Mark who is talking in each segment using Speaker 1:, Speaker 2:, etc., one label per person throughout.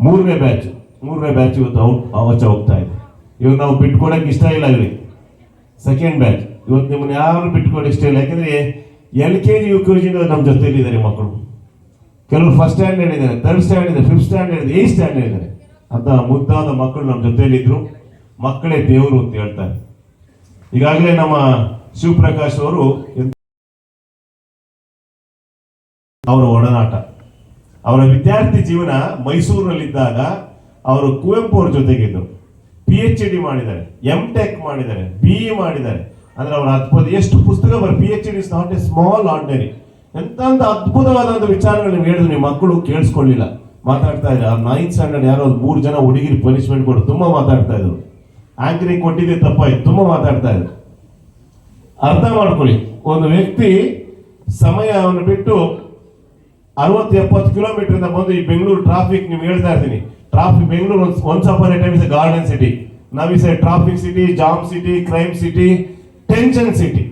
Speaker 1: ಮೂರನೇ ಬ್ಯಾಚ್ ಇವತ್ತು ಆಚೆ ಹೋಗ್ತಾ ಇದೆ. ಇವಾಗ ನಾವು ಬಿಟ್ಕೊಡಕ್ಕೆ ಇಷ್ಟ ಇಲ್ಲ ಇವ್ರಿಗೆ. ಸೆಕೆಂಡ್ ಬ್ಯಾಚ್ ಇವತ್ತು ನಿಮ್ಮನ್ನ ಯಾರು ಬಿಟ್ಕೊಡಕ್ಕೆ ಇಷ್ಟ ಇಲ್ಲ. ಯಾಕಂದ್ರೆ LKG UKG ನಮ್ಮ ಜೊತೆಲಿ ಇದ್ದಾರೆ ಮಕ್ಕಳು. ಕೆಲವರು ಫಸ್ಟ್ ಸ್ಟ್ಯಾಂಡರ್ಡ್ ಇದ್ದಾರೆ, ಥರ್ಡ್ ಸ್ಟ್ಯಾಂಡರ್ಡ್ ಇದೆ, ಫಿಫ್ತ್ ಸ್ಟ್ಯಾಂಡರ್ಡ್ ಇದೆ, 8th ಸ್ಟ್ಯಾಂಡರ್ಡ್ ಇದ್ದಾರೆ. ಅಂತ ಮುದ್ದಾದ ಮಕ್ಕಳು ನಮ್ಮ ಜೊತೆಲಿದ್ರು. ಮಕ್ಕಳೇ ದೇವರು ಅಂತ ಹೇಳ್ತಾರೆ. ಈಗಾಗಲೇ ನಮ್ಮ ಶಿವಪ್ರಕಾಶ್ ಅವರು ಅವರ ಒಡನಾಟ, ಅವರ ವಿದ್ಯಾರ್ಥಿ ಜೀವನ ಮೈಸೂರಿನಲ್ಲಿದ್ದಾಗ ಅವರು ಕುವೆಂಪು ಅವ್ರ ಜೊತೆಗಿದ್ದರು. PhD ಮಾಡಿದ್ದಾರೆ, MTech ಮಾಡಿದ್ದಾರೆ, BE ಮಾಡಿದ್ದಾರೆ. ಅಂದ್ರೆ ಅವರ ಅದ್ಭುತ ಎಷ್ಟು ಪುಸ್ತಕ PhD is not A small ordinary. ಎಂತ ಅದ್ಭುತವಾದ ವಿಚಾರಗಳು ನೀವು ಹೇಳಿದ್ರು, ನಿಮ್ಮ ಮಕ್ಕಳು ಕೇಳಿಸ್ಕೊಳ್ಳಿಲ್ಲ, ಮಾತಾಡ್ತಾ ಇದ್ದಾರೆ. 9th ಸ್ಟ್ಯಾಂಡರ್ಡ್ ಯಾರೋ 3 ಜನ ಹುಡುಗಿರು ಪನಿಷ್ಮೆಂಟ್ ಕೊಟ್ಟು ತುಂಬಾ ಮಾತಾಡ್ತಾ ಇದ್ರು. ಆಂಕರಿಂಗ್ ಕೊಟ್ಟಿದ್ದೆ ತಪ್ಪಾಯ್ತು, ತುಂಬಾ ಮಾತಾಡ್ತಾ ಇದ್ರು. ಅರ್ಥ ಮಾಡ್ಕೊಳ್ಳಿ, ಒಂದು ವ್ಯಕ್ತಿ ಸಮಯವನ್ನು ಬಿಟ್ಟು 60-70 ಕಿಲೋಮೀಟರ್ ಇಂದ ಬಂದು ಈ ಬೆಂಗಳೂರು ಟ್ರಾಫಿಕ್, ನಿಮ್ಗೆ ಹೇಳ್ತಾ ಇರ್ತೀನಿ, traffic Bengaluru once upon a time is a garden city. Now is a traffic city, jam city, crime city, tension city.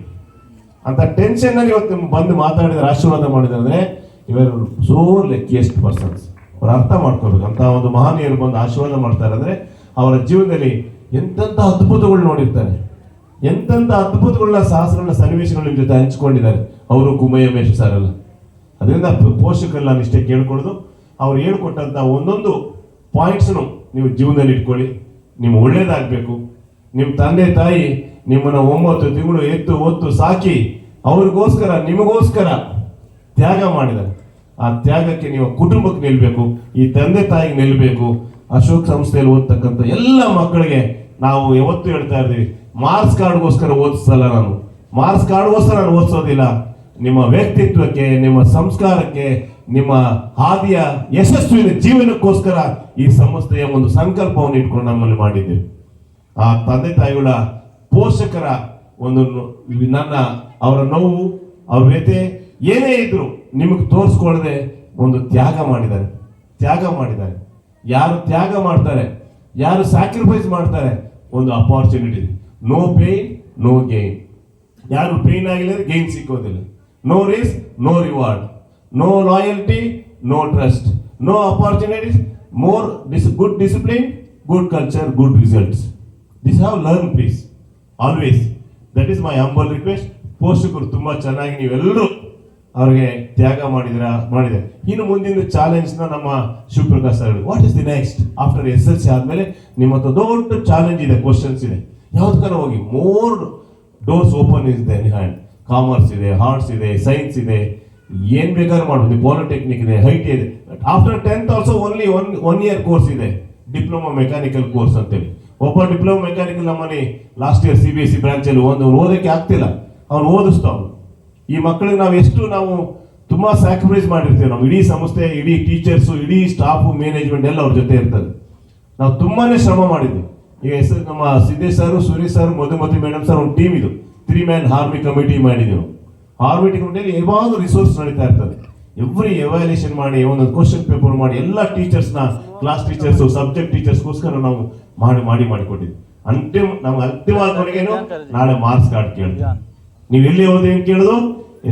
Speaker 1: ಅಂತ ಟೆನ್ಷನ್ ಅಲ್ಲಿ ಇವತ್ತು ಬಂದು ಮಾತಾಡಿದ್ರೆ, ಆಶೀರ್ವಾದ ಮಾಡಿದ್ರೆ, ಇವರು ಸೋ ಲಕ್ಕಿಯೆಸ್ಟ್ ಪರ್ಸನ್ಸ್. ಅವ್ರು ಅರ್ಥ ಮಾಡ್ಕೋಬೇಕು. ಅಂತ ಒಂದು ಮಹನೀಯರು ಬಂದು ಆಶೀರ್ವಾದ ಮಾಡ್ತಾರೆ ಅಂದ್ರೆ ಅವರ ಜೀವನದಲ್ಲಿ ಎಂತೆಂಥ ಅದ್ಭುತಗಳು ನೋಡಿರ್ತಾರೆ, ಎಂತೆಂಥ ಅದ್ಭುತಗಳನ್ನ, ಸಾಹಸಗಳನ್ನ, ಸನ್ನಿವೇಶಗಳ ನಿಮ್ಮ ಜೊತೆ ಹಂಚ್ಕೊಂಡಿದ್ದಾರೆ ಅವರು, ಕುಮಯಮೇಶ್ ಸರ್ ಎಲ್ಲ. ಅದರಿಂದ ಪೋಷಕರು ನಾನು ಇಷ್ಟೇ ಕೇಳ್ಕೊಡೋದು, ಅವ್ರು ಹೇಳ್ಕೊಟ್ಟಂತ ಒಂದೊಂದು ಪಾಯಿಂಟ್ಸ್ನು ನೀವು ಜೀವನದಲ್ಲಿ ಇಟ್ಕೊಳ್ಳಿ. ನಿಮ್ಗೆ ಒಳ್ಳೇದಾಗಬೇಕು. ನಿಮ್ಮ ತಂದೆ ತಾಯಿ ನಿಮ್ಮನ್ನ 9 ತಿಂಗಳು ಎತ್ತು ಒತ್ತು ಸಾಕಿ ಅವ್ರಿಗೋಸ್ಕರ, ನಿಮಗೋಸ್ಕರ ತ್ಯಾಗ ಮಾಡಿದ್ದಾರೆ. ಆ ತ್ಯಾಗಕ್ಕೆ ನೀವು ಕುಟುಂಬಕ್ಕೆ ನಿಲ್ಬೇಕು, ಈ ತಂದೆ ತಾಯಿಗೆ ನಿಲ್ಬೇಕು. ಅಶೋಕ್ ಸಂಸ್ಥೆಯಲ್ಲಿ ಓದ್ತಕ್ಕಂಥ ಎಲ್ಲ ಮಕ್ಕಳಿಗೆ ನಾವು ಯಾವತ್ತೂ ಹೇಳ್ತಾ ಇರ್ತೀವಿ, ಮಾರ್ಕ್ಸ್ ಕಾರ್ಡ್ಗೋಸ್ಕರ ಓದಿಸಲ್ಲ ನಾನು, ಮಾರ್ಕ್ಸ್ ಕಾರ್ಡ್ಗೋಸ್ಕರ ನಾನು ಓದಿಸೋದಿಲ್ಲ. ನಿಮ್ಮ ವ್ಯಕ್ತಿತ್ವಕ್ಕೆ, ನಿಮ್ಮ ಸಂಸ್ಕಾರಕ್ಕೆ, ನಿಮ್ಮ ಹಾದಿಯ ಯಶಸ್ವಿನ ಜೀವನಕ್ಕೋಸ್ಕರ ಈ ಸಂಸ್ಥೆಯ ಒಂದು ಸಂಕಲ್ಪವನ್ನು ಇಟ್ಕೊಂಡು ನಮ್ಮಲ್ಲಿ ಮಾಡಿದ್ದೇವೆ. ಆ ತಂದೆ ತಾಯಿಗಳ, ಪೋಷಕರ ಒಂದು ಅವರ ನೋವು, ಅವ್ರ ವ್ಯಥೆ ಏನೇ ಇದ್ರು ನಿಮಗೆ ತೋರಿಸ್ಕೊಳ್ಳದೆ ಒಂದು ತ್ಯಾಗ ಮಾಡಿದ್ದಾರೆ. ಯಾರು ತ್ಯಾಗ ಮಾಡ್ತಾರೆ, ಯಾರು ಸ್ಯಾಕ್ರಿಫೈಸ್ ಮಾಡ್ತಾರೆ, ಒಂದು opportunity. No pain no gain. ಯಾರು ಪೇನ್ ಆಗಿಲ್ಲ ಗೇನ್ ಸಿಕ್ಕೋದಿಲ್ಲ. No risk no reward, no loyalty no trust, no opportunities, more good discipline, good culture, good results. This have learn please always. That is my humble request. ಪೋಷಕರು ತುಂಬಾ ಚೆನ್ನಾಗಿ ನೀವೆಲ್ಲರೂ ಅವ್ರಿಗೆ ತ್ಯಾಗ ಮಾಡಿದ್ದಾರೆ. ಇನ್ನು ಮುಂದಿನ ಚಾಲೆಂಜ್ ನಮ್ಮ Shivaprakash sir, what is the next after SSLC ಆದ್ಮೇಲೆ ನಿಮ್ಮ ಹತ್ರ ದೊಡ್ಡ ಚಾಲೆಂಜ್ ಇದೆ, ಕ್ವಶನ್ಸ್ ಇದೆ. ಯಾವ್ದಕ್ಕನ ಹೋಗಿ, more doors open is the hand. Commerce ಇದೆ, ಆರ್ಟ್ಸ್ ಇದೆ, ಸೈನ್ಸ್ ಇದೆ, ಏನ್ ಬೇಕಾದ್ರೂ ಮಾಡ್ಬೋದು. ಪಾಲಿಟೆಕ್ನಿಕ್ ಇದೆ, IT ಇದೆ. After 10th also only one year course ಇದೆ, ಡಿಪ್ಲೊಮಾ ಮೆಕ್ಯಾನಿಕಲ್ ಕೋರ್ಸ್ ಅಂತೇಳಿ. ಒಬ್ಬ ಡಿಪ್ಲೊಮಾ ಮೆಕ್ಯಾನಿಕಲ್ ನಮ್ಮನೆ ಲಾಸ್ಟ್ ಇಯರ್ CBSE ಬ್ರಾಂಚ್ ಅಲ್ಲಿ ಓದಕ್ಕೆ ಆಗ್ತಿಲ್ಲ, ಅವ್ನು ಓದಿಸ್ತಾವ್. ಈ ಮಕ್ಕಳಿಗೆ ನಾವು ತುಂಬಾ ಸ್ಯಾಕ್ರಿಫೈಸ್ ಮಾಡಿರ್ತೀವಿ. ನಾವು ಇಡೀ ಸಂಸ್ಥೆ, ಇಡೀ ಟೀಚರ್ಸ್, ಇಡೀ ಸ್ಟಾಫ್, ಮ್ಯಾನೇಜ್ಮೆಂಟ್ ಎಲ್ಲ ಅವ್ರ ಜೊತೆ ಇರ್ತದೆ. ನಾವು ತುಂಬಾನೇ ಶ್ರಮ ಮಾಡಿದ್ವಿ. ಈಗ ನಮ್ಮ Siddesh sir, Suresh sir, Madhumati madam sir ಒಂದು ಟೀಮ್ ಇದು 3-man ಆರ್ಮಿ ಕಮಿಟಿ ಮಾಡಿದೆವು. ಆರ್ಮಿ ಕಮಿಟಿಯಲ್ಲಿ ಯಾವಾಗ ರಿಸೋರ್ಸ್ ನಡೀತಾ ಇರ್ತದೆ. ಎವ್ರಿ ಎವ್ಯಾಲ್ಯೂಯೇಷನ್ ಮಾಡಿ, ಒಂದೊಂದು ಕ್ವಶನ್ ಪೇಪರ್ ಮಾಡಿ, ಎಲ್ಲ ಟೀಚರ್ಸ್ನ, ಕ್ಲಾಸ್ ಟೀಚರ್ಸ್, ಸಬ್ಜೆಕ್ಟ್ ಟೀಚರ್ಸ್ಗೋಸ್ಕರ ನಾವು ಮಾಡಿಕೊಟ್ಟಿದ್ವಿ. ನಮ್ಗೆ ಅಂತಿಮವಾದ ಕೊನೆಗೇನು, ನಾಳೆ ಮಾರ್ಕ್ಸ್ ಕಾರ್ಡ್ ಕೇಳ್ತೀವಿ. ನೀವು ಎಲ್ಲಿ ಓದಿ ಅಂತ ಕೇಳೋದು,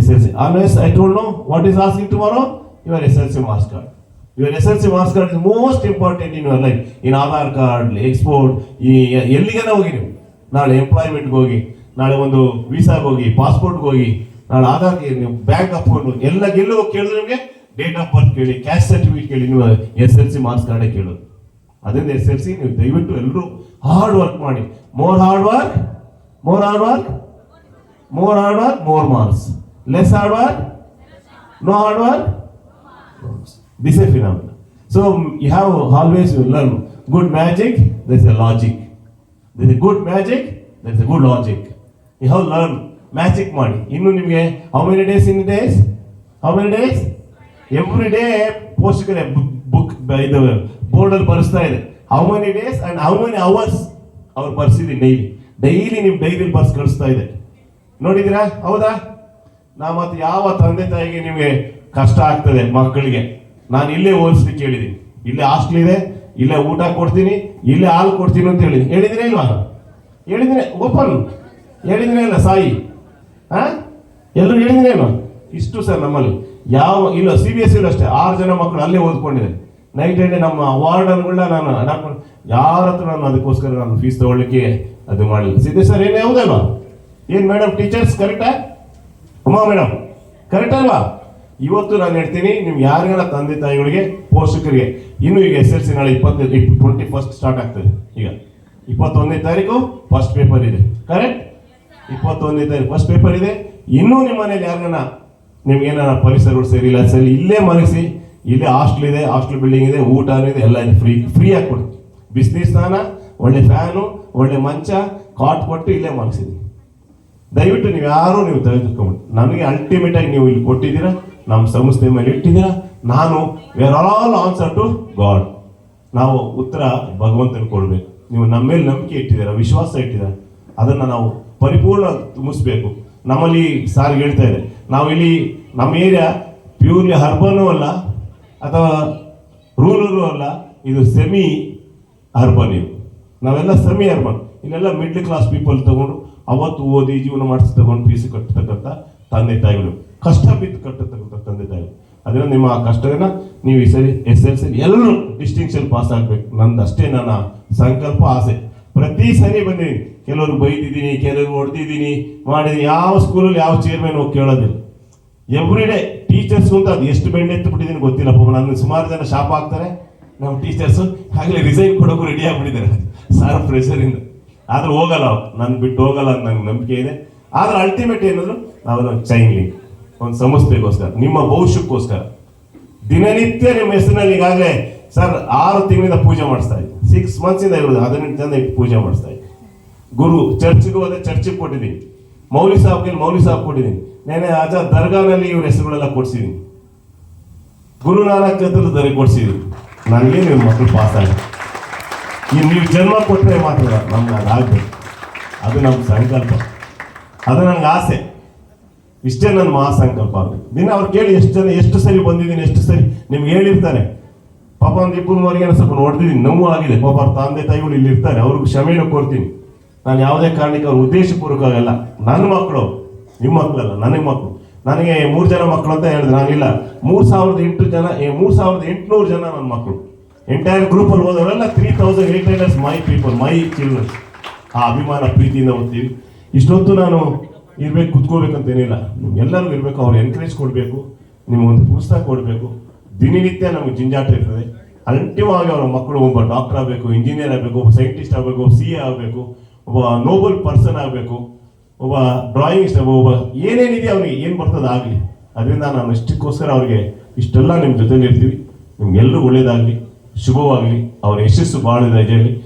Speaker 1: SSLC. Always I told no what is asking tomorrow, your SSLC marks card. Your SSLC marks card is most important in your life. In Aadhaar card, export, ಎಲ್ಲಿಗೆನ ಹೋಗಿ ನೀವು, ನಾಳೆ ಎಂಪ್ಲಾಯ್ಮೆಂಟ್ಗೆ ಹೋಗಿ, ನಾಳೆ ಒಂದು ವೀಸಾಗೆ ಹೋಗಿ, ಪಾಸ್ಪೋರ್ಟ್ಗೆ ಹೋಗಿ, ನಾಳೆ ಆಧಾರ್ಗೆ, ನೀವು ಬ್ಯಾಂಕ್ ಅಕೌಂಟ್ ಎಲ್ಲೋ ಕೇಳಿದ್ರೆ ನಿಮಗೆ ಡೇಟ್ ಆಫ್ ಬರ್ತ್ ಕೇಳಿ, ಕ್ಯಾಸ್ಟ್ ಸರ್ಟಿಫಿಕೇಟ್ ಕೇಳಿ, ನೀವು SSLC ಮಾರ್ಕ್ಸ್ ಕಾರ್ಡೇ ಕೇಳೋದು. ಅದರಿಂದ SSLC ನೀವು ದಯವಿಟ್ಟು ಎಲ್ಲರೂ ಹಾರ್ಡ್ ವರ್ಕ್ ಮಾಡಿ. More hard work more marks. Less hard work, no hard work. This is a phenomenon. So you have always learn good magic. There is a logic. There is a good magic. There is a good logic. You have learn magic ಮಾಡಿ. ಇನ್ನು ನಿಮಗೆ how many days in days? How many days? Every day ಪೋಷಕರೇ book ಇದು board ಅಲ್ಲಿ ಬರೆಸ್ತಾ ಇದೆ. How many days and how many hours ಅವ್ರು ಬರ್ಸಿದ್ದೀನಿ. Daily ನೀವು ಡೈರಿ ಬರ್ಸ್ ಕಳಿಸ್ತಾ ಇದೆ. ನೋಡಿದಿರಾ? ಹೌದಾ? ಮತ್ತೆ ಯಾವ ತಂದೆ ತಾಯಿಗೆ ನಿಮಗೆ ಕಷ್ಟ ಆಗ್ತದೆ ಮಕ್ಕಳಿಗೆ, ನಾನು ಇಲ್ಲೇ ಓದಿಸ್ಲಿಕ್ಕೆ ಹೇಳಿದ್ದೀನಿ, ಇಲ್ಲೇ ಹಾಸ್ಟೆಲ್ ಇದೆ, ಇಲ್ಲೇ ಊಟ ಕೊಡ್ತೀನಿ, ಇಲ್ಲೇ ಹಾಲು ಕೊಡ್ತೀನಿ ಅಂತ ಹೇಳಿದ್ರೆ ಇಲ್ವಾ? ಹೇಳಿದ್ರೆ ಓಪನ್ ಹೇಳಿದ್ರೆ ಇಲ್ಲ ಸಾಯಿ, ಎಲ್ಲರೂ ಹೇಳಿದ್ರೆ ಇಲ್ವಾ? ಇಷ್ಟು ಸರ್ ನಮ್ಮಲ್ಲಿ ಯಾವ ಇಲ್ಲ. CBSE ಅಷ್ಟೇ 6 ಜನ ಮಕ್ಕಳು ಅಲ್ಲೇ ಓದ್ಕೊಂಡಿದ್ದಾರೆ. ನೈಟ್ ಅಂಡ್ ನಮ್ಮ ಅವಾರ್ಡ್ಗಳನ್ನ ನಾನು ಹಾಕೊಂಡು ಯಾರ ಹತ್ರ ನಾನು ಅದಕ್ಕೋಸ್ಕರ ನಾನು ಫೀಸ್ ತಗೊಳ್ಳಿಕ್ಕೆ ಅದು ಮಾಡಲಿಲ್ಲ. ಸಿದ್ದೆ ಸರ್ ಏನು ಯಾವುದಲ್ವಾ? ಏನು ಮೇಡಮ್ ಟೀಚರ್ಸ್ ಕರೆಕ್ಟಾ? ಅಮ್ಮ ಮೇಡಮ್ ಕರೆಕ್ಟ್ ಅಲ್ವಾ? ಇವತ್ತು ನಾನು ಹೇಳ್ತೀನಿ, ನಿಮ್ಗೆ ಯಾರಿಗಾರ ತಂದೆ ತಾಯಿಗಳಿಗೆ ಪೋಷಕರಿಗೆ ಇನ್ನೂ ಈಗ SSLC ನಾಳೆ 21 ಸ್ಟಾರ್ಟ್ ಆಗ್ತದೆ. ಈಗ 21ನೇ ತಾರೀಕು ಫಸ್ಟ್ ಪೇಪರ್ ಇದೆ, ಕರೆಕ್ಟ್? 21ನೇ ತಾರೀಕು ಫಸ್ಟ್ ಪೇಪರ್ ಇದೆ. ಇನ್ನೂ ನಿಮ್ಮ ಮನೇಲಿ ಯಾರಿಗಾನ ನಿಮ್ಗೇನಾರ ಪರಿಸರಗಳು ಸರಿಯಿಲ್ಲ ಸರಿ, ಇಲ್ಲೇ ಮನಗಿಸಿ. ಇಲ್ಲೇ ಹಾಸ್ಟೆಲ್ ಇದೆ, ಹಾಸ್ಟೆಲ್ ಬಿಲ್ಡಿಂಗ್ ಇದೆ, ಊಟನೂ ಇದೆ, ಎಲ್ಲ ಇದೆ. ಫ್ರೀ ಆಗಿ ಕೊಡ್ತೀವಿ. ಬಿಸಿನೀರು ಸ್ನಾನ, ಒಳ್ಳೆ ಫ್ಯಾನು, ಒಳ್ಳೆ ಮಂಚ, ಕಾಟ್ ಕೊಟ್ಟು ಇಲ್ಲೇ ಮನಗಿಸಿದ್ವಿ. ದಯವಿಟ್ಟು ನೀವು ತೆಗೆದುಕೊಂಡು ನನಗೆ ಅಲ್ಟಿಮೇಟ್ ಆಗಿ ನೀವು ಇಲ್ಲಿ ಕೊಟ್ಟಿದ್ದೀರಾ, ನಮ್ಮ ಸಂಸ್ಥೆ ಮೇಲೆ ಇಟ್ಟಿದ್ದೀರಾ. ನಾನು we're all answer to God. ನಾವು ಉತ್ತರ ಭಗವಂತನ ಕೊಡ್ಬೇಕು. ನೀವು ನಮ್ಮ ಮೇಲೆ ನಂಬಿಕೆ ಇಟ್ಟಿದ್ದೀರಾ, ವಿಶ್ವಾಸ ಇಟ್ಟಿದ್ದೀರಾ, ಅದನ್ನು ನಾವು ಪರಿಪೂರ್ಣ ತುಂಬಿಸ್ಬೇಕು. ನಮ್ಮಲ್ಲಿ ಸಾರ್ ಹೇಳ್ತಾ ಇದೆ, ನಾವು ಇಲ್ಲಿ ನಮ್ಮ ಏರಿಯಾ ಪ್ಯೂರ್ಲಿ ಅರ್ಬನ್ನೂ ಅಲ್ಲ ಅಥವಾ ರೂರಲು ಅಲ್ಲ, ಇದು ಸೆಮಿ ಅರ್ಬನ್. ಇದು ನಾವೆಲ್ಲ ಸೆಮಿ ಅರ್ಬನ್. ಇಲ್ಲೆಲ್ಲ ಮಿಡ್ಲ್ ಕ್ಲಾಸ್ ಪೀಪಲ್ ತಗೊಂಡು ಅವತ್ತು ಓದಿ ಜೀವನ ಮಾಡಿಸಿ ತಗೊಂಡು ಫೀಸ್ ಕಟ್ಟತಕ್ಕಂಥ ತಂದೆ ತಾಯಿಗಳು, ಕಷ್ಟ ಬಿದ್ದು ಕಟ್ಟತಕ್ಕಂಥ ತಂದೆ ತಾಯಿಗಳು. ಅದರಿಂದ ನಿಮ್ಮ ಆ ಕಷ್ಟನ ನೀವು ಈ ಸರಿ SSLC ಎಲ್ಲರೂ ಡಿಸ್ಟಿಂಕ್ಷನ್ ಪಾಸ್ ಆಗಬೇಕು. ನಂದು ಅಷ್ಟೇ ನನ್ನ ಸಂಕಲ್ಪ, ಆಸೆ. ಪ್ರತಿ ಸರಿ ಬಂದಿದ್ದೀನಿ, ಕೆಲವರು ಬೈದಿದ್ದೀನಿ, ಕೆಲವರು ಹೊಡೆದಿದ್ದೀನಿ, ಮಾಡಿದ್ದೀನಿ. ಯಾವ ಸ್ಕೂಲಲ್ಲಿ ಯಾವ ಚೇರ್ಮನ್ ಹೋಗಿ ಕೇಳೋದಿಲ್ಲ. ಎವ್ರಿ ಡೇ ಟೀಚರ್ಸ್ ಅಂತ ಅದು ಎಷ್ಟು ಬೆಂಡ್ ಎತ್ತು ಬಿಟ್ಟಿದ್ದೀನಿ ಗೊತ್ತಿಲ್ಲ. ಪಾಪ ನನ್ನ ಸುಮಾರು ಜನ ಶಾಪ್ ಆಗ್ತಾರೆ ನಮ್ಮ ಟೀಚರ್ಸು, ಆಗಲೇ ರಿಸೈನ್ ಕೊಡೋಕು ರೆಡಿ ಆಗಿಬಿಟ್ಟಿದ್ದಾರೆ ಸಾರ್ ಪ್ರೆಷರಿಂದ. ಆದ್ರೆ ಹೋಗಲ್ಲ, ನಾನು ಬಿಟ್ಟು ಹೋಗಲ್ಲ ಅಂತ ನಂಗೆ ನಂಬಿಕೆ ಇದೆ. ಆದ್ರೆ ಅಲ್ಟಿಮೇಟ್ ಏನಾದ್ರು ನಾವು ಚೈನ್ ಲಿಂಕ್ ಒಂದು ಸಂಸ್ಥೆಗೋಸ್ಕರ, ನಿಮ್ಮ ಭವಿಷ್ಯಕ್ಕೋಸ್ಕರ ದಿನನಿತ್ಯ ನಿಮ್ಮ ಹೆಸರಿನಲ್ಲಿ ಈಗಾಗಲೇ ಸರ್ 6 ತಿಂಗಳಿಂದ ಪೂಜೆ ಮಾಡಿಸ್ತಾ ಇದ್ದೆ. 6 ಮಂತ್ಸಿಂದ ಇರೋದು 18 ಜನ ಇಟ್ಟು ಪೂಜೆ ಮಾಡಿಸ್ತಾ ಇದ್ದೆ. ಗುರು ಚರ್ಚ್ಗೆ ಹೋದ್ರೆ ಚರ್ಚಿಗೆ ಕೊಟ್ಟಿದ್ದೀನಿ, ಮೌಲಿ ಸಾಹಬ್ ಕೊಟ್ಟಿದ್ದೀನಿ. ನೆನೆ ಆಜಾದ್ ದರ್ಗಾನಲ್ಲಿ ಇವ್ರ ಹೆಸರುಗಳೆಲ್ಲ ಕೊಡ್ಸಿದ್ದೀನಿ, ಗುರುನಾನಕ್ ಹತ್ರ ದರ್ಗ ಕೊಡ್ಸಿದ್ದೀನಿ. ನನಗೆ ನಿಮ್ಮ ಮಕ್ಕಳು ಪಾಸ್ ಆಗಿ ನೀವು ಜನ್ಮ ಕೊಟ್ಟರೆ ಮಾತ್ರ ನಮ್ಗೆ ಅದಾಗಬೇಕು. ಅದು ನಮ್ಮ ಸಂಕಲ್ಪ, ಅದು ನನಗೆ ಆಸೆ. ಇಷ್ಟೇ ನನ್ನ ಮಹಾಸಂಕಲ್ಪ ಆಗಬೇಕು. ದಿನ ಅವ್ರು ಕೇಳಿ ಎಷ್ಟು ಸರಿ ಬಂದಿದ್ದೀನಿ, ಎಷ್ಟು ಸರಿ ನಿಮ್ಗೆ ಹೇಳಿರ್ತಾರೆ. ಪಾಪ ಒಂದು 2-3 ಸ್ವಲ್ಪ ನೋಡ್ತಿದ್ದೀನಿ, ನೋವು ಆಗಿದೆ. ಪಾಪ ಅವ್ರ ತಂದೆ ತಾಯಿಗಳು ಇಲ್ಲಿ ಇರ್ತಾರೆ, ಅವ್ರಿಗೆ ಕ್ಷಮೆನೂ ಕೊಡ್ತೀನಿ. ನಾನು ಯಾವುದೇ ಕಾರಣಕ್ಕೆ ಅವ್ರ ಉದ್ದೇಶಪೂರ್ವಕವಾಗಲ್ಲ. ನನ್ನ ಮಕ್ಕಳು, ನಿಮ್ಮ ಮಕ್ಕಳಲ್ಲ, ನನಗೆ ಮಕ್ಕಳು. ನನಗೆ 3 ಜನ ಮಕ್ಕಳು ಅಂತ ಹೇಳಿದ್ರೆ ನಾನಿಲ್ಲ, 3800 ಜನ 3800 ಜನ ನನ್ನ ಮಕ್ಕಳು. ಎಂಟೈರ್ ಗ್ರೂಪಲ್ಲಿ ಹೋದವರೆಲ್ಲ 3800 ಮೈ ಪೀಪಲ್, ಮೈ ಚಿಲ್ಡ್ರನ್ಸ್. ಆ ಅಭಿಮಾನ ಪ್ರೀತಿಯಿಂದ ಓದ್ತೀವಿ. ಇಷ್ಟೊತ್ತು ನಾನು ಇರ್ಬೇಕು ಕುತ್ಕೋಬೇಕಂತೇನಿಲ್ಲ, ನಿಮ್ಗೆಲ್ಲರೂ ಇರಬೇಕು. ಅವ್ರು ಎನ್ಕರೇಜ್ ಕೊಡಬೇಕು, ನಿಮಗೊಂದು ಪುಸ್ತಕ ಕೊಡಬೇಕು. ದಿನನಿತ್ಯ ನಮಗೆ ಜಿಂಜಾಟ ಇರ್ತದೆ. ಅಲ್ಟಿವಾಗಿ ಅವರ ಮಕ್ಕಳು ಒಬ್ಬ ಡಾಕ್ಟರ್ ಆಗಬೇಕು, ಇಂಜಿನಿಯರ್ ಆಗಬೇಕು, ಒಬ್ಬ ಸೈಂಟಿಸ್ಟ್ ಆಗಬೇಕು, CA ಆಗಬೇಕು, ಒಬ್ಬ ನೋಬಲ್ ಪರ್ಸನ್ ಆಗಬೇಕು, ಒಬ್ಬ ಡ್ರಾಯಿಂಗಿಸ್ಟ್, ಒಬ್ಬ ಏನೇನಿದೆ ಅವ್ರಿಗೆ ಏನು ಬರ್ತದೆ ಆಗಲಿ. ಅದರಿಂದ ನಾನು ಇಷ್ಟಕ್ಕೋಸ್ಕರ ಅವ್ರಿಗೆ ಇಷ್ಟೆಲ್ಲ ನಿಮ್ಮ ಜೊತೆಲಿ ಇರ್ತೀವಿ. ನಿಮ್ಗೆಲ್ಲರೂ ಒಳ್ಳೇದಾಗಲಿ, ಶುಭವಾಗಲಿ, ಅವ್ರ ಯಶಸ್ಸು ಭಾಳ ಇದೆ.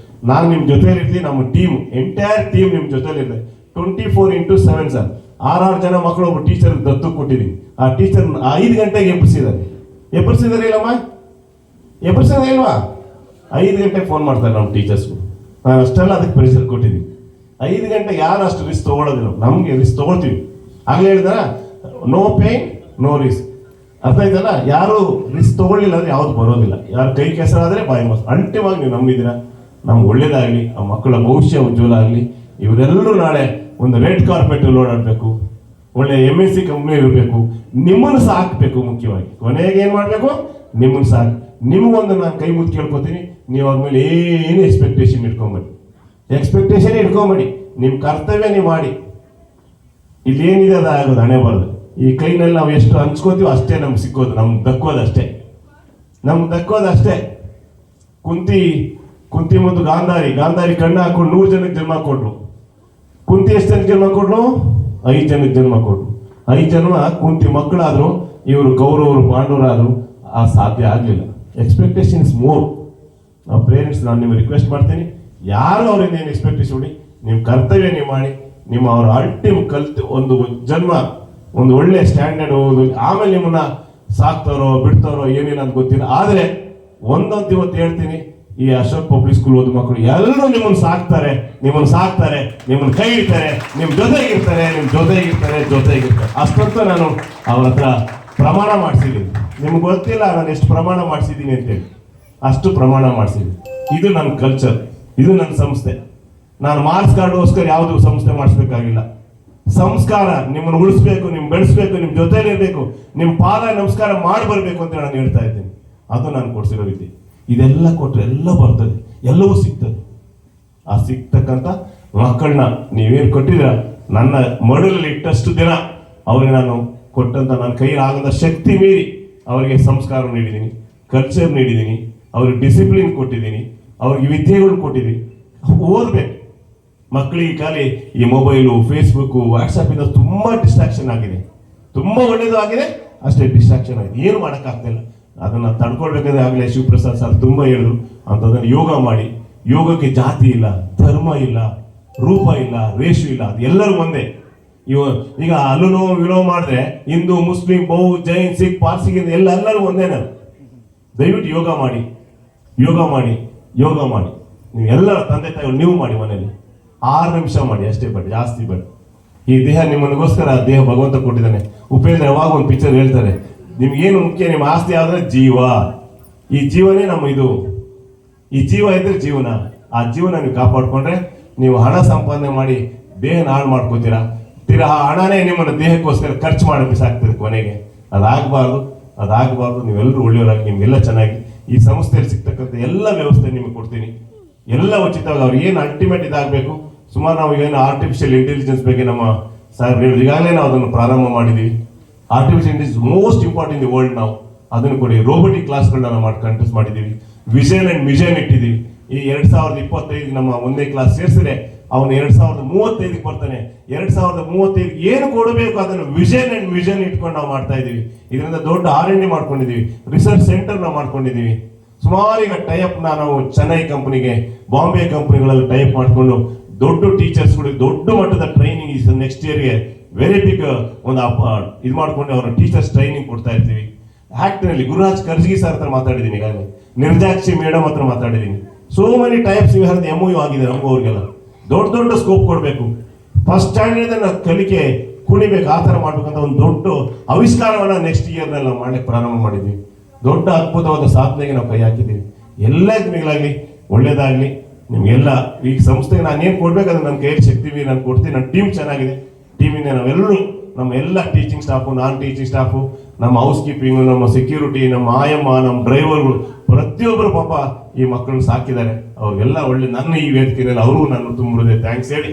Speaker 1: ನಾನು ನಿಮ್ಮ ಜೊತೆಲಿ ಇರ್ತೀನಿ. ನಮ್ಮ ಟೀಮ್, ಎಂಟೈರ್ ಟೀಮ್ ನಿಮ್ಮ ಜೊತೆಲಿ ಇದೆ. 24x7 sir. 6 ಜನ ಮಕ್ಕಳು ಒಬ್ಬ ಟೀಚರ್ ದತ್ತು ಕೊಟ್ಟಿದ್ದೀನಿ. ಆ ಟೀಚರ್ 5 ಗಂಟೆಗೆ ಎಬ್ಬರಿಸಿದ್ದಾರೆ ಇಲ್ಲಮ್ಮ, ಎಬ್ಬರಿಸಿದ್ರೆ ಇಲ್ವಾ? 5 ಗಂಟೆಗೆ ಫೋನ್ ಮಾಡ್ತಾರೆ ನಮ್ಮ ಟೀಚರ್ಸ್ಗೂ. ನಾನು ಅಷ್ಟೆಲ್ಲ ಅದಕ್ಕೆ ಪ್ರೆಷರ್ ಕೊಟ್ಟಿದ್ದೀನಿ. 5 ಗಂಟೆಗೆ ಯಾರು ಅಷ್ಟು ರಿಸ್ಕ್ ತೊಗೊಳೋದಿಲ್ಲ, ನಮಗೆ ರಿಸ್ಕ್ ತೊಗೊಳ್ತೀವಿ. ಆಗಲೇ ಹೇಳಿದಾರ, ನೋ ಪೇನ್ ನೋ ರಿಸ್ಕ್. ಅರ್ಥ ಆಯ್ತಲ್ಲ? ಯಾರು ರಿಸ್ಕ್ ತೊಗೊಳ್ಳಿಲ್ಲ ಅಂದ್ರೆ ಯಾವ್ದು ಬರೋದಿಲ್ಲ. ಯಾರು ಕೈ ಕೆಸರಾದರೆ ಬಾಯಿ ಮೊಸ. ಅಲ್ಟಿವಾಗಿ ನೀವು ನಂಬಿದ್ದೀರಾ, ನಮ್ಗೆ ಒಳ್ಳೇದಾಗಲಿ, ಆ ಮಕ್ಕಳ ಭವಿಷ್ಯ ಉಜ್ವಲ ಆಗಲಿ. ಇವರೆಲ್ಲರೂ ನಾಳೆ ಒಂದು ರೆಡ್ ಕಾರ್ಪೆಟ್ ಓಡಾಡಬೇಕು, ಒಳ್ಳೆ MNC ಕಂಪ್ನಿ ಇರಬೇಕು, ನಿಮ್ಮನ್ನು ಸಾಕಬೇಕು. ಮುಖ್ಯವಾಗಿ ಕೊನೆಗೆ ಏನು ಮಾಡಬೇಕು? ನಿಮ್ಮನ್ನು ಸಾಕು. ನಿಮಗೊಂದು ನಾನು ಕೈ ಮುದ್ದು ಕೇಳ್ಕೊತೀನಿ, ನೀವು ಅವ್ರ ಮೇಲೆ ಏನು ಎಕ್ಸ್ಪೆಕ್ಟೇಷನ್ ಇಟ್ಕೊಂಬೇಡಿ. ನಿಮ್ಮ ಕರ್ತವ್ಯ ನೀವು ಮಾಡಿ. ಇಲ್ಲಿ ಏನಿದೆ ಅದು ಆಗೋದು, ಹಣೆ ಬರೋದು. ಈ ಕೈನಲ್ಲಿ ನಾವು ಎಷ್ಟು ಹಂಚ್ಕೋತೀವೋ ಅಷ್ಟೇ ನಮ್ಗೆ ಸಿಕ್ಕೋದು, ನಮ್ಗೆ ದಕ್ಕೋದಷ್ಟೇ. ಕುಂತಿ ಮತ್ತು ಗಾಂಧಾರಿ ಕಣ್ಣು ಹಾಕೊಂಡು 100 ಜನಕ್ಕೆ ಜನ್ಮ ಕೊಟ್ರು. ಕುಂತಿ ಎಷ್ಟು ಜನಕ್ಕೆ ಜನ್ಮ ಕೊಟ್ರು? 5 ಜನಕ್ಕೆ ಜನ್ಮ ಕೊಟ್ರು. 5 ಜನ್ಮ ಕುಂತಿ ಮಕ್ಕಳಾದ್ರು, ಇವರು ಕೌರವರು ಪಾಂಡವರಾದ್ರು. ಆ ಸಾಧ್ಯ ಆಗಲಿಲ್ಲ. Expectation is more. ನಾವು ಪೇರೆಂಟ್ಸ್, ನಾನು ನಿಮ್ಗೆ ರಿಕ್ವೆಸ್ಟ್ ಮಾಡ್ತೀನಿ, ಯಾರು ಅವರಿಂದ ಏನು ಎಕ್ಸ್ಪೆಕ್ಟೇಷನ್ ಮಾಡಿ, ನಿಮ್ಮ ಕರ್ತವ್ಯ ನೀವು ಮಾಡಿ. ನಿಮ್ಮ ಅವರ ಅಲ್ಟಿಮ್ ಕಲ್ತು ಒಂದು ಜನ್ಮ ಒಂದು ಒಳ್ಳೆ ಸ್ಟ್ಯಾಂಡರ್ಡ್ ಹೋಗೋದು. ಆಮೇಲೆ ನಿಮ್ಮನ್ನ ಸಾಕ್ತಾರೋ ಬಿಡ್ತಾರೋ ಏನೇನು ಅಂತ ಗೊತ್ತಿಲ್ಲ. ಆದರೆ ಒಂದಂತ ಇವತ್ತು ಹೇಳ್ತೀನಿ, ಈ ಅಶೋಕ್ ಪಬ್ಲಿಕ್ ಸ್ಕೂಲ್ ಓದು ಮಕ್ಕಳು ಎಲ್ಲರೂ ನಿಮ್ಮನ್ನು ಸಾಕ್ತಾರೆ, ನಿಮ್ಮನ್ನು ಕೈ ಹಿಡಿತಾರೆ, ನಿಮ್ಮ ಜೊತೆಗಿರ್ತಾರೆ. ಅಷ್ಟೊತ್ತು ನಾನು ಅವ್ರ ಹತ್ರ ಪ್ರಮಾಣ ಮಾಡಿಸಿದ್ದೀನಿ. ನಿಮ್ಗೆ ಗೊತ್ತಿಲ್ಲ ನಾನು ಎಷ್ಟು ಪ್ರಮಾಣ ಮಾಡಿಸಿದ್ದೀನಿ ಅಂತೇಳಿ. ಅಷ್ಟು ಪ್ರಮಾಣ ಮಾಡಿಸಿದ್ದೀನಿ. ಇದು ನನ್ನ ಕಲ್ಚರ್, ಇದು ನನ್ನ ಸಂಸ್ಥೆ. ನಾನು ಮಾರ್ಕ್ಸ್ ಕಾರ್ಡ್ಗೋಸ್ಕರ ಯಾವುದು ಸಂಸ್ಥೆ ಮಾಡಿಸ್ಬೇಕಾಗಿಲ್ಲ. ಸಂಸ್ಕಾರ ನಿಮ್ಮನ್ನು ಉಳಿಸ್ಬೇಕು, ಬೆಳೆಸ್ಬೇಕು, ನಿಮ್ಮ ಜೊತೆಲಿರ್ಬೇಕು, ನಿಮ್ಮ ಪಾದ ನಮಸ್ಕಾರ ಮಾಡಿ ಬರಬೇಕು ಅಂತ ನಾನು ಹೇಳ್ತಾ ಇದ್ದೀನಿ. ಅದು ನಾನು ಕೊಡ್ಸಿರೋ ರೀತಿ. ಇದೆಲ್ಲ ಕೊಟ್ಟರೆ ಎಲ್ಲ ಬರ್ತದೆ, ಎಲ್ಲವೂ ಸಿಗ್ತದೆ. ಆ ಸಿಗ್ತಕ್ಕಂಥ ಮಕ್ಕಳನ್ನ ನೀವೇನು ಕೊಟ್ಟಿದ್ದೀರ, ನನ್ನ ಮಡಲಲ್ಲಿ ಇಟ್ಟಷ್ಟು ದಿನ ಅವ್ರಿಗೆ ನಾನು ಕೊಟ್ಟಂತ ನನ್ನ ಕೈಲಾಗದ ಶಕ್ತಿ ಮೀರಿ ಅವರಿಗೆ ಸಂಸ್ಕಾರ ನೀಡಿದ್ದೀನಿ, ಕಲ್ಚರ್ ನೀಡಿದ್ದೀನಿ, ಅವ್ರಿಗೆ ಡಿಸಿಪ್ಲಿನ್ ಕೊಟ್ಟಿದ್ದೀನಿ, ಅವ್ರಿಗೆ ವಿದ್ಯೆಗಳು ಕೊಟ್ಟಿದ್ದೀನಿ. ಓದಬೇಕು. ಮಕ್ಕಳಿಗೆ ಖಾಲಿ ಈ ಮೊಬೈಲು, ಫೇಸ್ಬುಕ್ಕು, ವಾಟ್ಸಪ್ಪಿಂದ ತುಂಬ ಡಿಸ್ಟ್ರಾಕ್ಷನ್ ಆಗಿದೆ. ತುಂಬ ಒಳ್ಳೇದು ಆಗಿದೆ, ಅಷ್ಟೇ ಡಿಸ್ಟ್ರಾಕ್ಷನ್ ಆಗಿದೆ. ಏನು ಮಾಡೋಕ್ಕಾಗ್ತಿಲ್ಲ. ಅದನ್ನು ತಡ್ಕೊಳ್ಬೇಕಾದ್ರೆ ಆಗಲೇ ಶಿವಪ್ರಸಾದ್ ಸರ್ ತುಂಬ ಹೇಳಿದ್ರು, ಅಂಥದ್ದನ್ನು ಯೋಗ ಮಾಡಿ. ಯೋಗಕ್ಕೆ ಜಾತಿ ಇಲ್ಲ, ಧರ್ಮ ಇಲ್ಲ, ರೂಪ ಇಲ್ಲ, ರೇಷು ಇಲ್ಲ, ಅದು ಎಲ್ಲರೂ ಒಂದೇ. ಈಗ ಅಲ್ಲೂ ವಿಲೋ ಮಾಡಿದ್ರೆ ಹಿಂದೂ, ಮುಸ್ಲಿಂ, ಬೌದ್ಧ, ಜೈನ್, ಸಿಖ್, ಪಾರ್ಸಿಗೆ ಎಲ್ಲರೂ ಒಂದೇನ. ದಯವಿಟ್ಟು ಯೋಗ ಮಾಡಿ, ಯೋಗ ಮಾಡಿ, ಯೋಗ ಮಾಡಿ. ನೀವು ಎಲ್ಲರ ತಂದೆ ತಾಯಿಗಳು ನೀವು ಮಾಡಿ ಮನೇಲಿ 6 ನಿಮಿಷ ಮಾಡಿ ಅಷ್ಟೇ, ಬಟ್ ಜಾಸ್ತಿ ಬೇಡ. ಈ ದೇಹ ನಿಮ್ಮನಿಗೋಸ್ಕರ ದೇಹ ಭಗವಂತ ಕೊಟ್ಟಿದ್ದಾನೆ. ಉಪೇಂದ್ರ ಯಾವಾಗ ಒಂದು ಪಿಕ್ಚರ್ ಹೇಳ್ತಾರೆ, ನಿಮ್ಗೇನು ಮುಖ್ಯ, ನಿಮ್ಮ ಆಸ್ತಿ ಆದ್ರೆ ಜೀವ. ಈ ಜೀವನೇ ನಮ್ಮ ಇದು. ಈ ಜೀವ ಇದ್ರೆ ಜೀವನ. ಆ ಜೀವನ ನೀವು ಕಾಪಾಡ್ಕೊಂಡ್ರೆ ನೀವು ಹಣ ಸಂಪಾದನೆ ಮಾಡಿ ದೇಹನ ಹಾಳು ಮಾಡ್ಕೋತೀರಾ. ತೀರಾ ಆ ಹಣನೇ ನಿಮ್ಮನ್ನು ದೇಹಕ್ಕೋಸ್ಕರ ಖರ್ಚು ಮಾಡಿ ಬಿಸಾಕ್ತದೆ ಕೊನೆಗೆ. ಅದಾಗಬಾರ್ದು. ನೀವೆಲ್ಲರೂ ಒಳ್ಳೆಯವರಾಗಿ, ನಿಮ್ಗೆಲ್ಲ ಚೆನ್ನಾಗಿ ಈ ಸಂಸ್ಥೆಯಲ್ಲಿ ಸಿಗ್ತಕ್ಕಂಥ ಎಲ್ಲ ವ್ಯವಸ್ಥೆ ನಿಮಗೆ ಕೊಡ್ತೀನಿ, ಎಲ್ಲ ಉಚಿತವಾಗಿ. ಅವ್ರಿಗೆ ಏನು ಅಲ್ಟಿಮೇಟ್ ಇದಾಗಬೇಕು. ಸುಮಾರು ನಾವು ಈಗೇನು ಆರ್ಟಿಫಿಷಿಯಲ್ ಇಂಟೆಲಿಜೆನ್ಸ್ ಬಗ್ಗೆ ನಮ್ಮ ಸಾಹೇಬ್ ಹೇಳಿದ್ರು, ಈಗಾಗಲೇ ನಾವು ಅದನ್ನು ಪ್ರಾರಂಭ ಮಾಡಿದ್ದೀವಿ. Artificial intelligence most important in the world. ನಾವು ಅದನ್ನು ಕೊಡಿ. ರೋಬೋಟಿಕ್ ಕ್ಲಾಸ್ಗಳನ್ನ ನಾವು ಕಂಟೆಸ್ಟ್ ಮಾಡಿದ್ದೀವಿ. ವಿಷನ್ ಅಂಡ್ ಮಿಷನ್ ಇಟ್ಟಿದ್ದೀವಿ. ಈ 2025 ನಮ್ಮ 1ನೇ ಕ್ಲಾಸ್ ಸೇರಿಸಿದ್ರೆ ಅವನು 2035 ಬರ್ತಾನೆ. 2035 ಏನು ಕೊಡಬೇಕು ಅದನ್ನು ವಿಷನ್ ಅಂಡ್ ಮಿಷನ್ ಇಟ್ಕೊಂಡು ನಾವು ಮಾಡ್ತಾ ಇದ್ದೀವಿ. ಇದರಿಂದ ದೊಡ್ಡ R&D ಮಾಡ್ಕೊಂಡಿದ್ದೀವಿ, ರಿಸರ್ಚ್ ಸೆಂಟರ್ ನಾವು ಮಾಡ್ಕೊಂಡಿದ್ದೀವಿ. ಸುಮಾರು ಈಗ ಟೈಅಪ್ ನಾವು ಚೆನ್ನೈ ಕಂಪನಿಗೆ, ಬಾಂಬೆ ಕಂಪನಿಗಳಲ್ಲಿ ಟೈಅಪ್ ಮಾಡಿಕೊಂಡು ದೊಡ್ಡ ಟೀಚರ್ಸ್ಗಳಿಗೆ ದೊಡ್ಡ ಮಟ್ಟದ ಟ್ರೈನಿಂಗ್ ಈ ನೆಕ್ಸ್ಟ್ ಇಯರ್ಗೆ ವೆರಿ ಬಿಗ್ ಒಂದು ಇದು ಮಾಡ್ಕೊಂಡು ಅವರ ಟೀಚರ್ಸ್ ಟ್ರೈನಿಂಗ್ ಕೊಡ್ತಾ ಇರ್ತೀವಿ. ಆಕ್ಟ್ನಲ್ಲಿ ಗುರುರಾಜ್ ಕರ್ಜಗಿ ಸರ್ ಹತ್ರ ಮಾತಾಡಿದ್ದೀನಿ, ಈಗಾಗಲೇ ನಿರ್ಜಾಕ್ಷಿ ಮೇಡಮ್ ಹತ್ರ ಮಾತಾಡಿದ್ದೀನಿ. ಸೋ ಮೆನಿ ಟೈಪ್ಸ್ ವಿಹಾರದ MOU ಆಗಿದೆ. ನಮಗೂ ಅವ್ರಿಗೆಲ್ಲ ದೊಡ್ಡ ಸ್ಕೋಪ್ ಕೊಡಬೇಕು. ಫಸ್ಟ್ ಸ್ಟ್ಯಾಂಡರ್ಡ್ ಕಲಿಕೆ ಕುಣಿಬೇಕು, ಆ ಥರ ಮಾಡ್ಬೇಕಂತ ಒಂದು ದೊಡ್ಡ ಆವಿಷ್ಕಾರವನ್ನ ನೆಕ್ಸ್ಟ್ ಇಯರ್ನಲ್ಲಿ ನಾವು ಮಾಡ್ಲಿಕ್ಕೆ ಪ್ರಾರಂಭ ಮಾಡಿದ್ವಿ. ದೊಡ್ಡ ಅದ್ಭುತವಾದ ಸಾಧನೆಗೆ ನಾವು ಕೈ ಹಾಕಿದ್ದೀವಿ. ಎಲ್ಲ ನಿಮಗಾಗಲಿ, ಒಳ್ಳೇದಾಗಲಿ. ನಿಮಗೆಲ್ಲ ಈ ಸಂಸ್ಥೆಗೆ ನಾನೇನು ಕೊಡ್ಬೇಕಾದ್ರೆ ನನ್ನ ಕೈಯಲ್ಲಿ ಶಕ್ತಿ ನಾನು ಕೊಡ್ತೀನಿ. ನನ್ನ ಟೀಮ್ ಚೆನ್ನಾಗಿದೆ. ಟೀಮಿಂದ ನಾವೆಲ್ಲರೂ, ನಮ್ಮ ಎಲ್ಲ ಟೀಚಿಂಗ್ ಸ್ಟಾಫು, ನಾನ್ ಟೀಚಿಂಗ್ ಸ್ಟಾಫು, ನಮ್ಮ ಹೌಸ್ ಕೀಪಿಂಗು, ನಮ್ಮ ಸೆಕ್ಯೂರಿಟಿ, ನಮ್ಮ ಆಯಮ್ಮ, ನಮ್ಮ ಡ್ರೈವರ್ಗಳು, ಪ್ರತಿಯೊಬ್ಬರು ಪಾಪ ಈ ಮಕ್ಕಳನ್ನ ಸಾಕಿದ್ದಾರೆ. ಅವ್ರಿಗೆಲ್ಲ ಒಳ್ಳೆ ನನ್ನ ಈ ವೇದಿಕೆಯಲ್ಲಿ ಅವರು ನಾನು ತುಂಬ ಥ್ಯಾಂಕ್ಸ್ ಹೇಳಿ,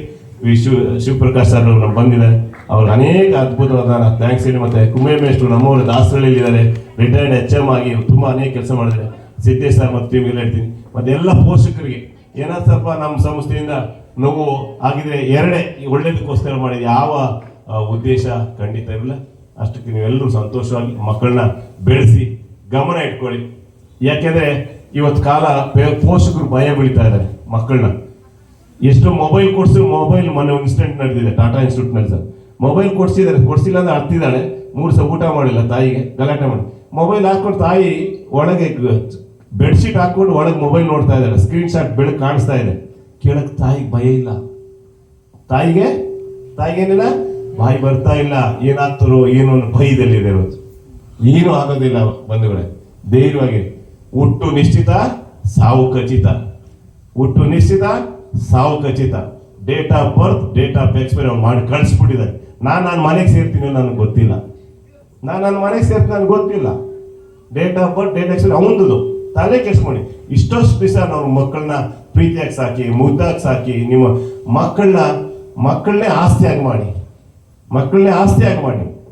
Speaker 1: ಶಿವಪ್ರಕಾಶ್ ಸರ್ ನಮ್ಮ ಬಂದಿದ್ದಾರೆ, ಅವ್ರಿಗೆ ಅನೇಕ ಅದ್ಭುತವಾದ ಥ್ಯಾಂಕ್ಸ್ ಹೇಳಿ. ಮತ್ತೆ ಕುಂಬೇಮೇಶ್ವರು ನಮ್ಮವರು ದಾಸರಳ್ಳಿದ್ದಾರೆ, ರಿಟೈರ್ಡ್ HM ಆಗಿ ತುಂಬ ಅನೇಕ ಕೆಲಸ ಮಾಡಿದ್ದಾರೆ. ಸಿದ್ದೇಶ್ ಸರ್ ಮತ್ತು ಟೀಮ್ಗೆಲ್ಲ ಹೇಳ್ತೀನಿ. ಮತ್ತೆ ಎಲ್ಲ ಪೋಷಕರಿಗೆ ಏನಾದ್ರು ಸ್ವಲ್ಪ ನಮ್ಮ ಸಂಸ್ಥೆಯಿಂದ ನೋವು ಆಗಿದ್ರೆ ಎರಡೇ ಒಳ್ಳೇದಕ್ಕೋಸ್ಕರ ಮಾಡಿದ ಯಾವ ಉದ್ದೇಶ ಖಂಡಿತ ಇರಲಿಲ್ಲ. ಅಷ್ಟಕ್ಕೆ ನೀವೆಲ್ಲರೂ ಸಂತೋಷವಾಗಿ ಮಕ್ಕಳನ್ನ ಬೆಳೆಸಿ ಗಮನ ಇಟ್ಕೊಳ್ಳಿ. ಯಾಕೆಂದ್ರೆ ಇವತ್ತು ಕಾಲ ಪೋಷಕರು ಭಯ ಬೀಳ್ತಾ ಇದ್ದಾರೆ ಮಕ್ಕಳನ್ನ. ಎಷ್ಟು ಮೊಬೈಲ್ ಕೊಡ್ಸಿ, ಮೊಬೈಲ್ ಮೊನ್ನೆ ಒಂದು ಇನ್ಸಿಡೆಂಟ್ ನಡೆದಿದೆ ಟಾಟಾ ಇನ್ಸ್ಟಿಟ್ಯೂಟ್ನಲ್ಲಿ ಸರ್. ಮೊಬೈಲ್ ಕೊಡ್ಸಿಲ್ಲ ಅಂದ್ರೆ ಅರ್ತಿದ್ದಾಳೆ, 3 ಸಲ ಊಟ ಮಾಡಿಲ್ಲ ತಾಯಿಗೆ, ಗಲಾಟೆ ಮಾಡಿ ಮೊಬೈಲ್ ಹಾಕೊಂಡು ತಾಯಿ ಒಳಗೆ ಬೆಡ್ಶೀಟ್ ಹಾಕೊಂಡು ಒಳಗೆ ಮೊಬೈಲ್ ನೋಡ್ತಾ ಇದ್ದಾರೆ. ಸ್ಕ್ರೀನ್ ಶಾಟ್ ಬೆಳಕು ಕಾಣಿಸ್ತಾ ಇದೆ. ಕೇಳಕ್ ತಾಯಿಗೆ ಭಯ ಇಲ್ಲ. ತಾಯಿಗೇನಿಲ್ಲ, ಬಾಯಿ ಬರ್ತಾ ಇಲ್ಲ. ಏನಾಗ್ತಾರೋ ಏನೋ ಒಂದು ಭಯದಲ್ಲಿದೆ ಇವತ್ತು. ಏನೂ ಆಗೋದಿಲ್ಲ ಬಂಧುಗಳೇ, ಧೈರ್ಯವಾಗಿ. ಹುಟ್ಟು ನಿಶ್ಚಿತ, ಸಾವು ಖಚಿತ. ಹುಟ್ಟು ನಿಶ್ಚಿತ, ಸಾವು ಖಚಿತ. Date of birth, date of expiry ಮಾಡಿ ಕಳಿಸ್ಬಿಟ್ಟಿದ್ದಾರೆ. ನಾನು ಮನೆಗೆ ಸೇರ್ತೀನಿ ನನಗೆ ಗೊತ್ತಿಲ್ಲ. ನನಗೆ ಗೊತ್ತಿಲ್ಲ. Date of birth, date expiry ಅವನದು ತಲೆ ಕೆಡ್ಸ್ಕೊಂಡು ಇಷ್ಟೊಷ್ಟು ದಿವಸ ನಾವು ಮಕ್ಕಳನ್ನ ಪ್ರೀತಿಯಾಗಿ ಸಾಕಿ, ಮುದ್ದಾಗಿ ಸಾಕಿ, ನಿಮ್ಮ ಮಕ್ಕಳನ್ನೇ ಆಸ್ತಿಯಾಗಿ ಮಾಡಿ,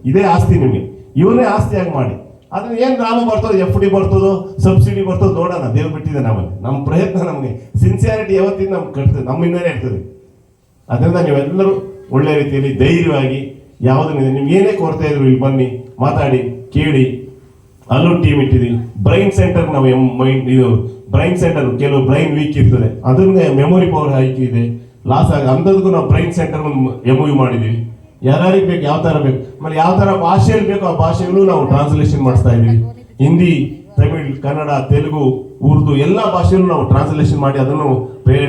Speaker 1: ಇದೇ ಆಸ್ತಿ ನಿಮಗೆ, ಇವರೇ ಆಸ್ತಿಯಾಗಿ ಮಾಡಿ. ಅದನ್ನ ಏನು ಲಾಭ ಬರ್ತದೋ, FD ಬರ್ತದೋ, ಸಬ್ಸಿಡಿ ಬರ್ತದೋ ನೋಡೋಣ. ದೇವ್ರು ಬಿಟ್ಟಿದೆ ನಮಗೆ. ನಮ್ಮ ಪ್ರಯತ್ನ, ನಮಗೆ ಸಿನ್ಸಿಯಾರಿಟಿ ಯಾವತ್ತಿಂದ ನಮ್ಗೆ ಕಟ್ತದೆ, ನಮ್ಮಿಂದಲೇ ಇರ್ತದೆ. ಅದರಿಂದ ನೀವೆಲ್ಲರೂ ಒಳ್ಳೆ ರೀತಿಯಲ್ಲಿ ಧೈರ್ಯವಾಗಿ ಯಾವುದನ್ನ ನಿಮ್ಗೆ ಏನೇ ಕೊರತೆ ಇದ್ರು ಇಲ್ಲಿ ಬನ್ನಿ, ಮಾತಾಡಿ, ಕೇಳಿ. ಅಲ್ಲೂ ಟೀಮ್ ಇಟ್ಟಿದ್ದೀವಿ. ಬ್ರೈನ್ ಸೆಂಟರ್ ನಾವು ಇದು ಬ್ರೈನ್ ಸೆಂಟರ್, ಕೆಲವು ಬ್ರೈನ್ ವೀಕ್ ಇರ್ತದೆ, ಅದನ್ನ ಮೆಮೊರಿ ಪವರ್ ಹೈಕ್ ಇದೆ, ಲಾಸ್ ಆಗ ಅಂಥದ್ಗೂ ನಾವು ಬ್ರೈನ್ ಸೆಂಟರ್ ಒಂದು MOU ಮಾಡಿದ್ದೀವಿ. ಯಾರಿಗೆ ಬೇಕು, ಯಾವ ಥರ ಬೇಕು, ಆಮೇಲೆ ಯಾವ ಥರ ಭಾಷೆಯಲ್ಲಿ ಬೇಕು ಆ ಭಾಷೆಗಳು ನಾವು ಟ್ರಾನ್ಸ್ಲೇಷನ್ ಮಾಡಿಸ್ತಾ ಇದ್ದೀವಿ. ಹಿಂದಿ, ತಮಿಳ್, ಕನ್ನಡ, ತೆಲುಗು, ಉರ್ದು ಎಲ್ಲ ಭಾಷೆಯಲ್ಲೂ ನಾವು ಟ್ರಾನ್ಸ್ಲೇಷನ್ ಮಾಡಿ ಅದನ್ನು ಪೇರೆಂಟ್ಸ್